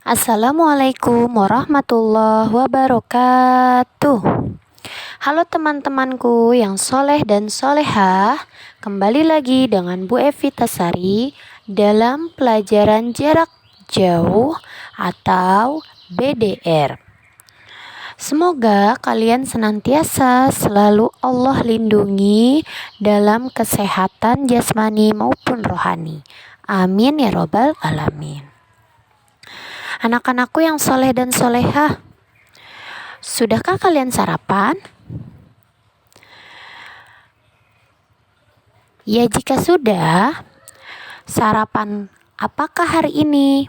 Assalamualaikum warahmatullahi wabarakatuh. Halo teman-temanku yang soleh dan solehah, kembali lagi dengan Bu Evi Tasari dalam pelajaran jarak jauh atau BDR. Semoga kalian senantiasa selalu Allah lindungi dalam kesehatan jasmani maupun rohani. Amin ya robbal alamin. Anak-anakku yang soleh dan solehah, sudahkah kalian sarapan? Ya, jika sudah, sarapan apakah hari ini?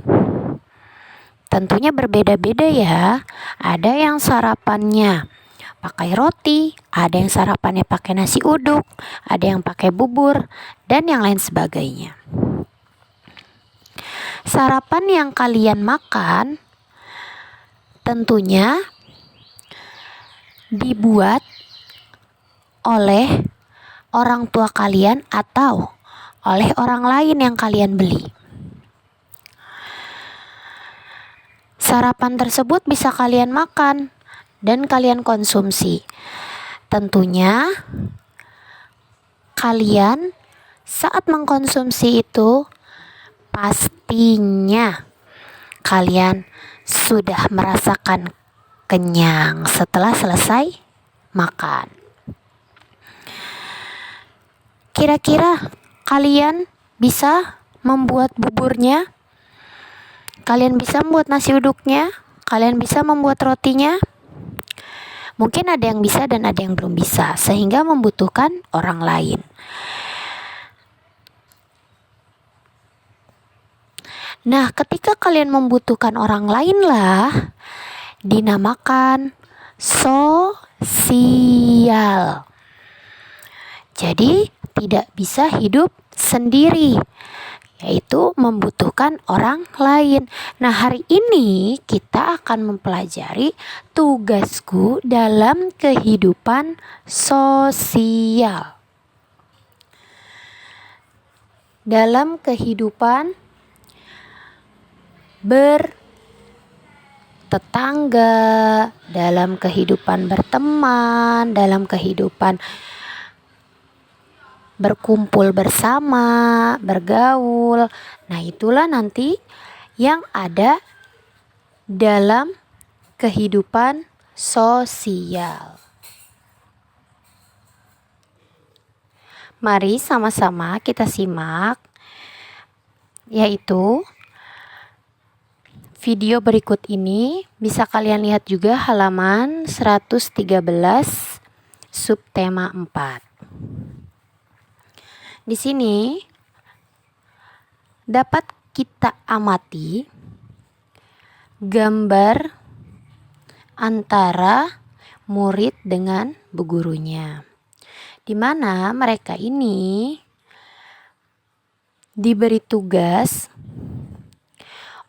Tentunya berbeda-beda ya. Ada yang sarapannya pakai roti, ada yang sarapannya pakai nasi uduk, ada yang pakai bubur, dan yang lain sebagainya. Sarapan yang kalian makan tentunya dibuat oleh orang tua kalian atau oleh orang lain yang kalian beli. Sarapan tersebut bisa kalian makan dan kalian konsumsi. Tentunya kalian saat mengkonsumsi itu pastinya kalian sudah merasakan kenyang setelah selesai makan. Kira-kira kalian bisa membuat buburnya? Kalian bisa membuat nasi uduknya? Kalian bisa membuat rotinya? Mungkin ada yang bisa dan ada yang belum bisa, sehingga membutuhkan orang lain. Nah, ketika kalian membutuhkan orang lain lah, dinamakan sosial. Jadi, tidak bisa hidup sendiri, yaitu membutuhkan orang lain. Nah, hari ini kita akan mempelajari tugasku dalam kehidupan sosial. Dalam kehidupan bertetangga, dalam kehidupan berteman, dalam kehidupan berkumpul bersama, bergaul. Nah, itulah nanti yang ada dalam kehidupan sosial. Mari sama-sama kita simak, yaitu video berikut ini. Bisa kalian lihat juga halaman 113 subtema 4. Di sini dapat kita amati gambar antara murid dengan bu gurunya, di mana mereka ini diberi tugas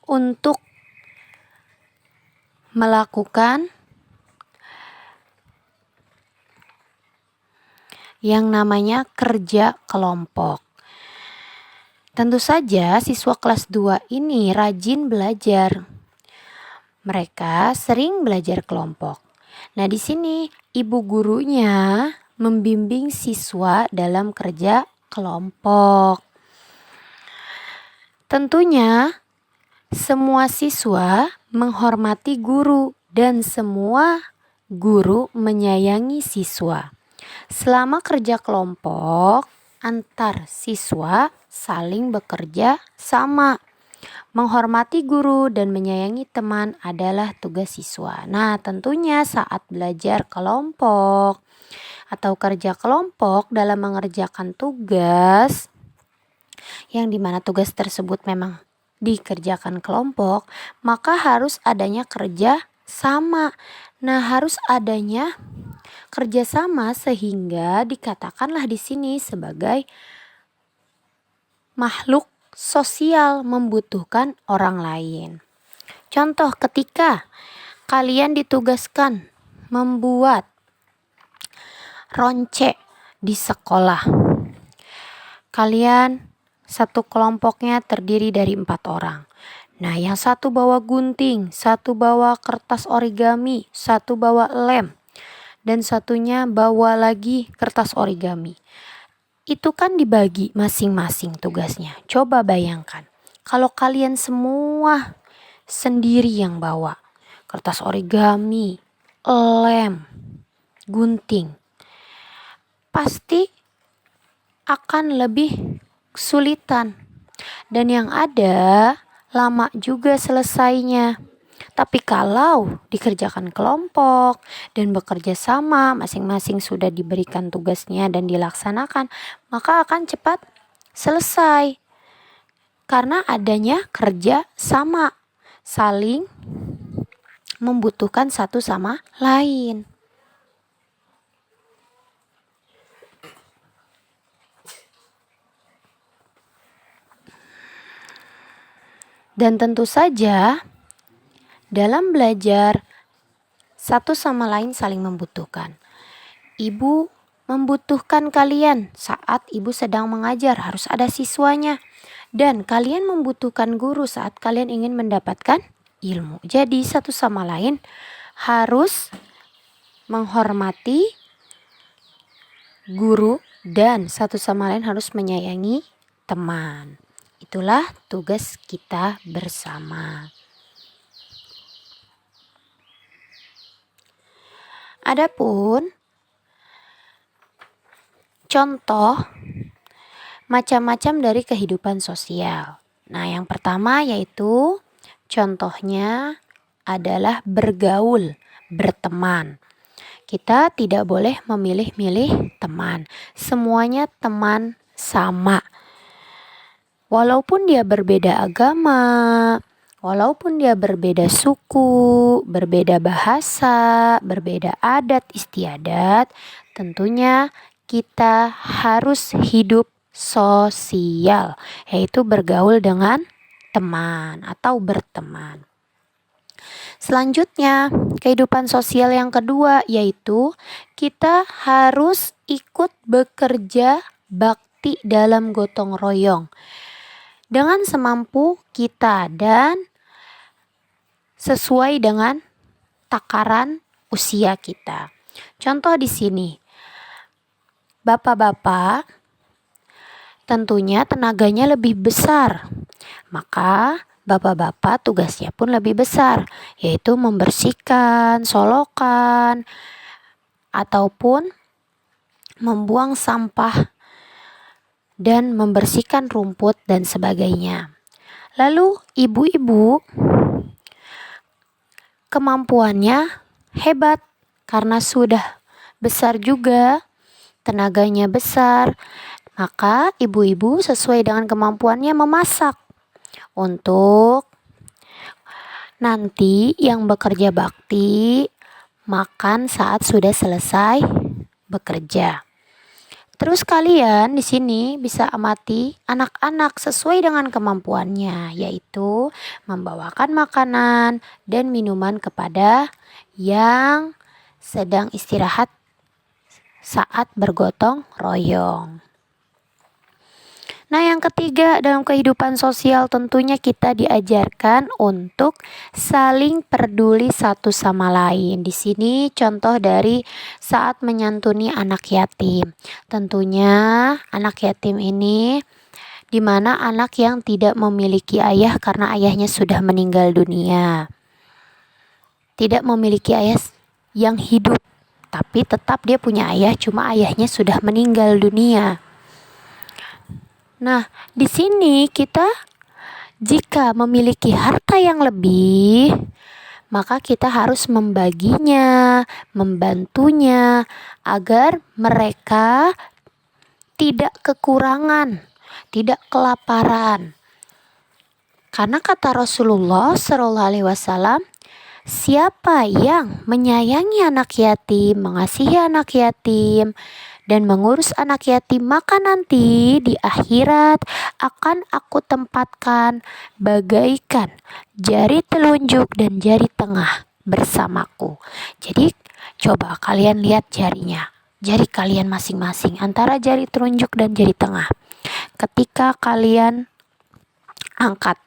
untuk melakukan yang namanya kerja kelompok. Tentu saja siswa kelas 2 ini rajin belajar. Mereka sering belajar kelompok. Nah, di sini ibu gurunya membimbing siswa dalam kerja kelompok. Tentunya semua siswa menghormati guru dan semua guru menyayangi siswa. Selama kerja kelompok, antar siswa saling bekerja sama. Menghormati guru dan menyayangi teman adalah tugas siswa. Nah, tentunya saat belajar kelompok atau kerja kelompok dalam mengerjakan tugas, yang dimana tugas tersebut memang dikerjakan kelompok, maka harus adanya kerja sama. Nah, harus adanya kerjasama sehingga dikatakanlah di sini sebagai makhluk sosial membutuhkan orang lain. Contoh, ketika kalian ditugaskan membuat ronce di sekolah, kalian satu kelompoknya terdiri dari 4 orang. Nah, yang satu bawa gunting, satu bawa kertas origami, satu bawa lem, dan satunya bawa lagi kertas origami. Itu kan dibagi masing-masing tugasnya. Coba bayangkan, kalau kalian semua sendiri yang bawa kertas origami, lem, gunting, pasti akan lebih kesulitan. Dan yang ada lama juga selesainya. Tapi kalau dikerjakan kelompok dan bekerja sama, masing-masing sudah diberikan tugasnya dan dilaksanakan, maka akan cepat selesai. Karena adanya kerja sama, saling membutuhkan satu sama lain. Dan tentu saja dalam belajar satu sama lain saling membutuhkan. Ibu membutuhkan kalian saat ibu sedang mengajar, harus ada siswanya. Dan kalian membutuhkan guru saat kalian ingin mendapatkan ilmu. Jadi satu sama lain harus menghormati guru dan satu sama lain harus menyayangi teman. Itulah tugas kita bersama. Adapun contoh macam-macam dari kehidupan sosial. Nah, yang pertama yaitu contohnya adalah bergaul, berteman. Kita tidak boleh memilih-milih teman. Semuanya teman sama. Walaupun dia berbeda agama, walaupun dia berbeda suku, berbeda bahasa, berbeda adat istiadat, tentunya kita harus hidup sosial, yaitu bergaul dengan teman atau berteman. Selanjutnya, kehidupan sosial yang kedua yaitu kita harus ikut bekerja bakti dalam gotong royong dengan semampu kita dan sesuai dengan takaran usia kita. Contoh di sini, bapak-bapak tentunya tenaganya lebih besar, maka bapak-bapak tugasnya pun lebih besar, yaitu membersihkan solokan ataupun membuang sampah dan membersihkan rumput dan sebagainya. Lalu ibu-ibu kemampuannya hebat karena sudah besar juga, tenaganya besar, maka ibu-ibu sesuai dengan kemampuannya memasak untuk nanti yang bekerja bakti makan saat sudah selesai bekerja. Terus kalian di sini bisa amati anak-anak sesuai dengan kemampuannya, yaitu membawakan makanan dan minuman kepada yang sedang istirahat saat bergotong royong. Nah, yang ketiga dalam kehidupan sosial tentunya kita diajarkan untuk saling peduli satu sama lain. Di sini contoh dari saat menyantuni anak yatim. Tentunya anak yatim ini di mana anak yang tidak memiliki ayah karena ayahnya sudah meninggal dunia. Tidak memiliki ayah yang hidup, tapi tetap dia punya ayah, cuma ayahnya sudah meninggal dunia. Nah, di sini kita jika memiliki harta yang lebih, maka kita harus membaginya, membantunya agar mereka tidak kekurangan, tidak kelaparan. Karena kata Rasulullah SAW, siapa yang menyayangi anak yatim, mengasihi anak yatim, dan mengurus anak yatim, maka nanti di akhirat akan aku tempatkan bagaikan jari telunjuk dan jari tengah bersamaku. Jadi coba kalian lihat jarinya, jari kalian masing-masing antara jari telunjuk dan jari tengah. Ketika kalian angkat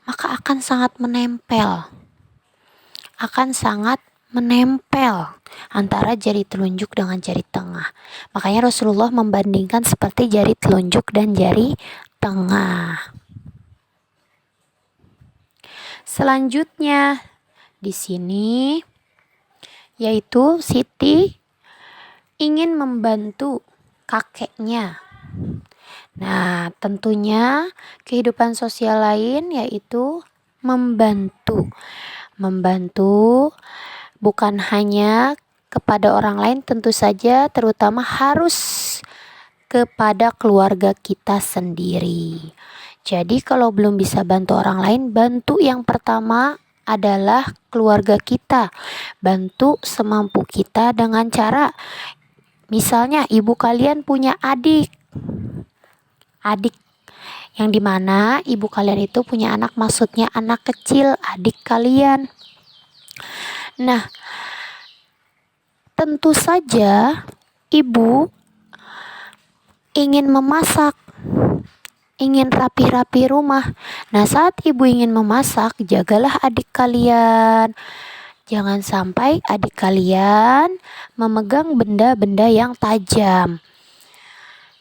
maka akan sangat menempel. Antara jari telunjuk dengan jari tengah. Makanya Rasulullah membandingkan seperti jari telunjuk dan jari tengah. Selanjutnya di sini yaitu Siti ingin membantu kakeknya. Nah, tentunya kehidupan sosial lain yaitu membantu bukan hanya kepada orang lain, tentu saja terutama harus kepada keluarga kita sendiri. Jadi kalau belum bisa bantu orang lain, bantu yang pertama adalah keluarga kita. Bantu semampu kita dengan cara, misalnya ibu kalian punya adik yang dimana ibu kalian itu punya anak, maksudnya anak kecil, adik kalian. Nah, tentu saja ibu ingin memasak, ingin rapi-rapi rumah. Nah, saat ibu ingin memasak, jagalah adik kalian. Jangan sampai adik kalian memegang benda-benda yang tajam.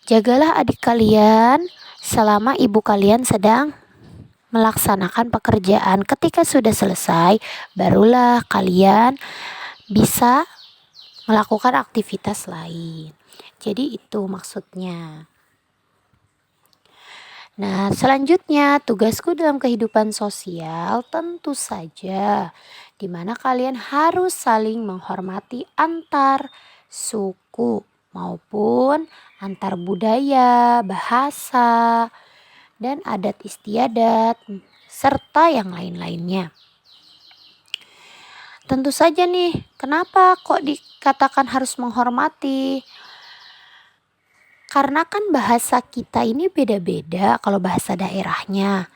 Jagalah adik kalian selama ibu kalian sedang melaksanakan pekerjaan. Ketika sudah selesai, barulah kalian bisa melakukan aktivitas lain. Jadi itu maksudnya. Nah, selanjutnya tugasku dalam kehidupan sosial tentu saja di mana kalian harus saling menghormati antar suku maupun antar budaya, bahasa, dan adat istiadat, serta yang lain-lainnya. Tentu saja nih, kenapa kok dikatakan harus menghormati? Karena kan bahasa kita ini beda-beda kalau bahasa daerahnya.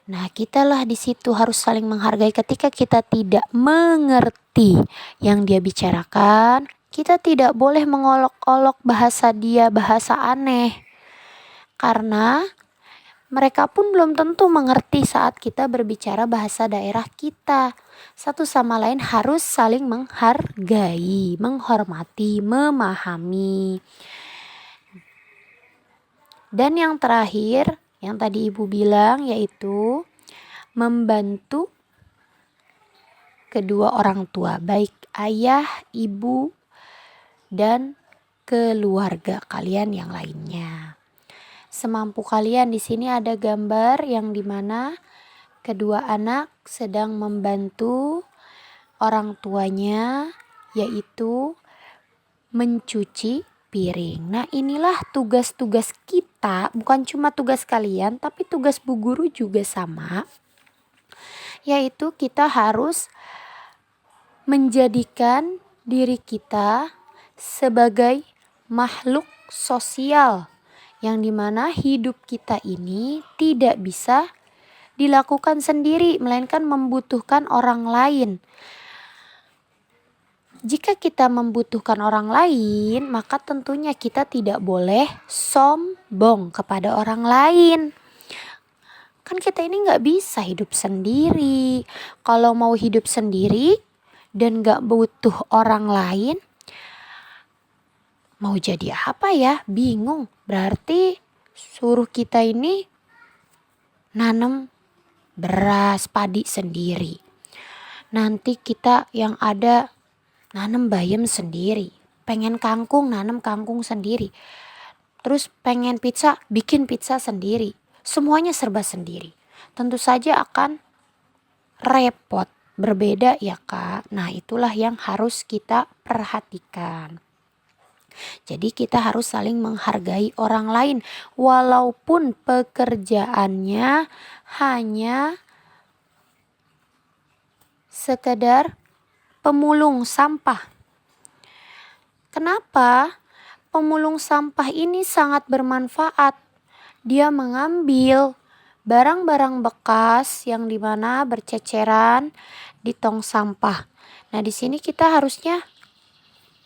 Nah, kitalah di situ harus saling menghargai. Ketika kita tidak mengerti yang dia bicarakan, kita tidak boleh mengolok-olok bahasa dia, bahasa aneh. Karena mereka pun belum tentu mengerti saat kita berbicara bahasa daerah kita. Satu sama lain harus saling menghargai, menghormati, memahami. Dan yang terakhir, yang tadi ibu bilang, yaitu membantu kedua orang tua, baik ayah, ibu, dan keluarga kalian yang lainnya. Semampu kalian. Di sini ada gambar yang dimana kedua anak sedang membantu orang tuanya, yaitu mencuci piring. Nah, inilah tugas-tugas kita, bukan cuma tugas kalian, tapi tugas bu guru juga sama, yaitu kita harus menjadikan diri kita sebagai makhluk sosial, yang dimana hidup kita ini tidak bisa dilakukan sendiri, melainkan membutuhkan orang lain. Jika kita membutuhkan orang lain, maka tentunya kita tidak boleh sombong kepada orang lain. Kan kita ini gak bisa hidup sendiri. Kalau mau hidup sendiri dan gak butuh orang lain, mau jadi apa ya? Bingung. Berarti suruh kita ini nanam beras, padi sendiri. Nanti kita yang ada nanam bayam sendiri. Pengen kangkung, nanam kangkung sendiri. Terus pengen pizza, bikin pizza sendiri. Semuanya serba sendiri. Tentu saja akan repot. Berbeda ya Kak. Nah, itulah yang harus kita perhatikan. Jadi kita harus saling menghargai orang lain, walaupun pekerjaannya hanya sekedar pemulung sampah. Kenapa? Pemulung sampah ini sangat bermanfaat. Dia mengambil barang-barang bekas yang dimana berceceran di tong sampah. Nah, di sini kita harusnya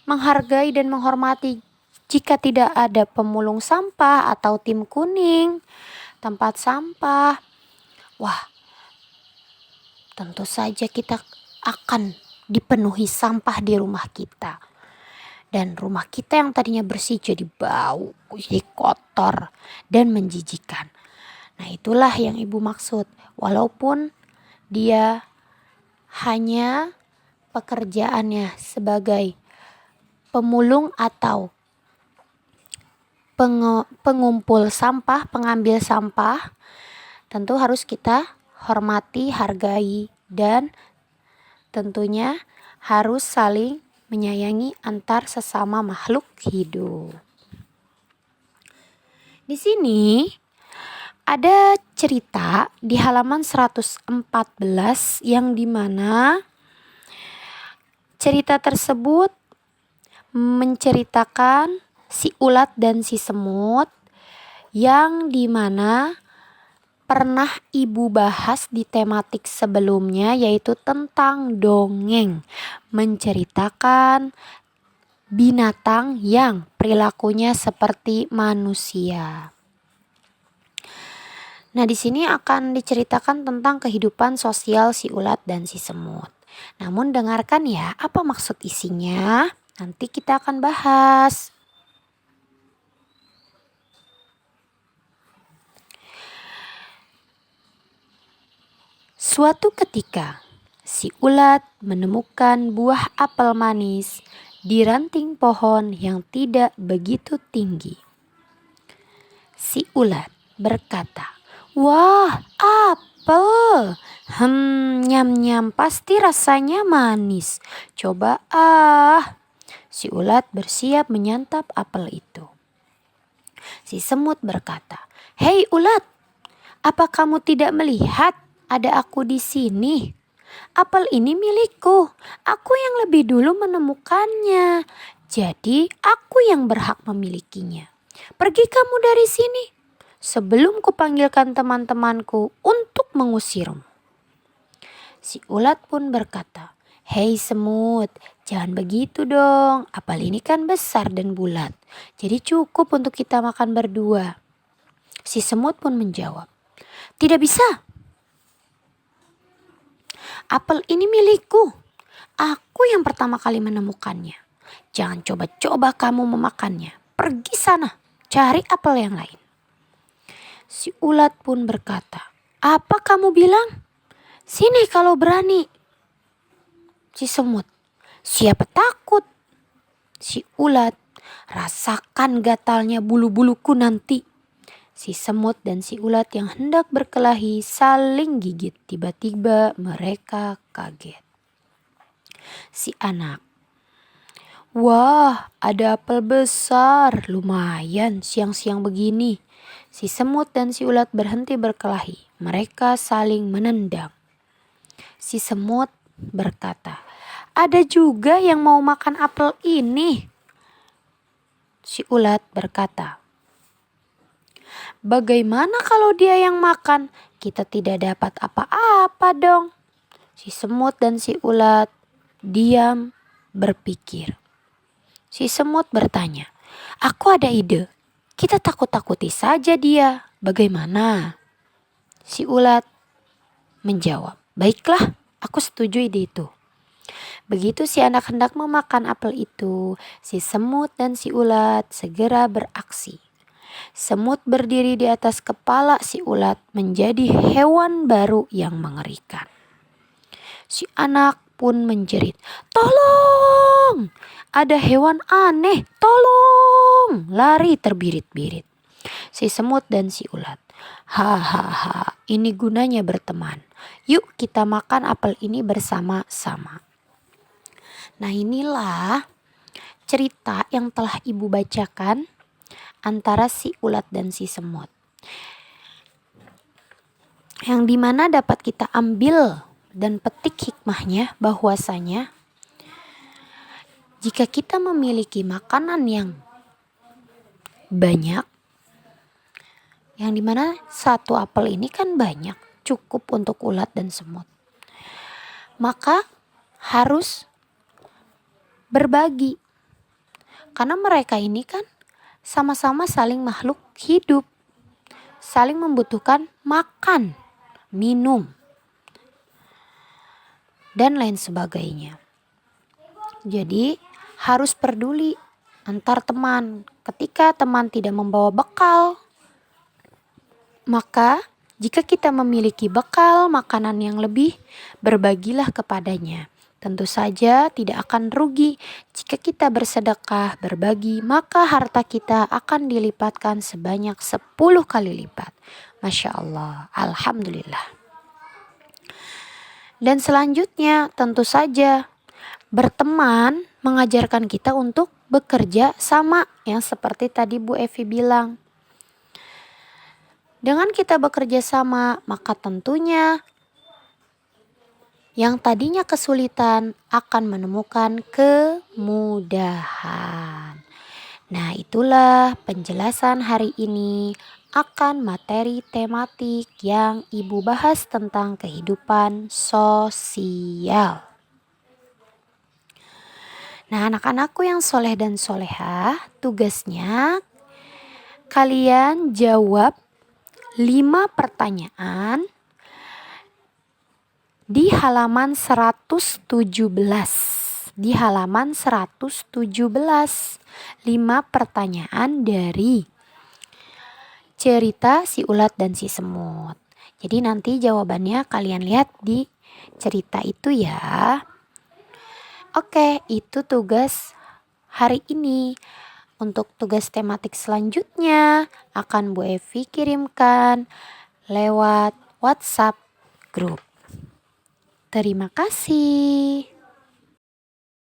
menghargai dan menghormati. Jika tidak ada pemulung sampah atau tim kuning, tempat sampah, wah, tentu saja kita akan dipenuhi sampah di rumah kita. Dan rumah kita yang tadinya bersih jadi bau, jadi kotor dan menjijikan. Nah, itulah yang ibu maksud. Walaupun dia hanya pekerjaannya sebagai pemulung atau pengumpul sampah, pengambil sampah, tentu harus kita hormati, hargai, dan tentunya harus saling menyayangi antar sesama makhluk hidup. Di sini ada cerita di halaman 114 yang dimana cerita tersebut menceritakan si ulat dan si semut yang dimana pernah ibu bahas di tematik sebelumnya, yaitu tentang dongeng, menceritakan binatang yang perilakunya seperti manusia. Nah, di sini akan diceritakan tentang kehidupan sosial si ulat dan si semut. Namun dengarkan ya, apa maksud isinya? Nanti kita akan bahas. Suatu ketika, si ulat menemukan buah apel manis di ranting pohon yang tidak begitu tinggi. Si ulat berkata, "Wah, apel! Nyam-nyam, pasti rasanya manis. Coba Si ulat bersiap menyantap apel itu. Si semut berkata, "Hei ulat, apa kamu tidak melihat ada aku di sini? Apel ini milikku. Aku yang lebih dulu menemukannya. Jadi aku yang berhak memilikinya. Pergi kamu dari sini sebelum kupanggilkan teman-temanku untuk mengusirmu." Si ulat pun berkata, "Hei semut, jangan begitu dong. Apel ini kan besar dan bulat. Jadi cukup untuk kita makan berdua." Si semut pun menjawab, "Tidak bisa. Apel ini milikku. Aku yang pertama kali menemukannya. Jangan coba-coba kamu memakannya. Pergi sana, cari apel yang lain." Si ulat pun berkata, "Apa kamu bilang? Sini kalau berani." Si semut, "Siapa takut?" Si ulat, "Rasakan gatalnya bulu-buluku nanti." Si semut dan si ulat yang hendak berkelahi saling gigit. Tiba-tiba mereka kaget. Si anak, "Wah, ada apel besar. Lumayan siang-siang begini." Si semut dan si ulat berhenti berkelahi. Mereka saling menendang. Si semut berkata, "Ada juga yang mau makan apel ini." Si ulat berkata, "Bagaimana kalau dia yang makan? Kita tidak dapat apa-apa dong." Si semut dan si ulat diam berpikir. Si semut bertanya, "Aku ada ide. Kita takut-takuti saja dia. Bagaimana?" Si ulat menjawab, "Baiklah, aku setuju ide itu." Begitu si anak hendak memakan apel itu, si semut dan si ulat segera beraksi. Semut berdiri di atas kepala si ulat menjadi hewan baru yang mengerikan. Si anak pun menjerit, "Tolong! Ada hewan aneh, tolong!" Lari terbirit-birit. Si semut dan si ulat, "Hahaha, ini gunanya berteman. Yuk kita makan apel ini bersama-sama." Nah, inilah cerita yang telah ibu bacakan antara si ulat dan si semut, yang dimana dapat kita ambil dan petik hikmahnya bahwasanya jika kita memiliki makanan yang banyak, yang dimana satu apel ini kan banyak, cukup untuk ulat dan semut, maka harus berbagi. Karena mereka ini kan sama-sama saling makhluk hidup, saling membutuhkan makan, minum. dan lain sebagainya. Jadi harus peduli antar teman. Ketika teman tidak membawa bekal, maka jika kita memiliki bekal makanan yang lebih, berbagilah kepadanya. Tentu saja tidak akan rugi jika kita bersedekah, berbagi, maka harta kita akan dilipatkan sebanyak 10 kali lipat. Masya Allah, Alhamdulillah. Dan selanjutnya tentu saja berteman mengajarkan kita untuk bekerja sama, yang seperti tadi Bu Evi bilang. Dengan kita bekerja sama, maka tentunya yang tadinya kesulitan akan menemukan kemudahan. Nah, itulah penjelasan hari ini akan materi tematik yang Ibu bahas tentang kehidupan sosial. Nah, anak-anakku yang soleh dan solehah, tugasnya kalian jawab 5 pertanyaan di halaman 117. Di halaman 117, 5 pertanyaan dari cerita si ulat dan si semut. Jadi nanti jawabannya kalian lihat di cerita itu ya. Oke, itu tugas hari ini. Untuk tugas tematik selanjutnya akan Bu Evi kirimkan lewat WhatsApp grup. Terima kasih.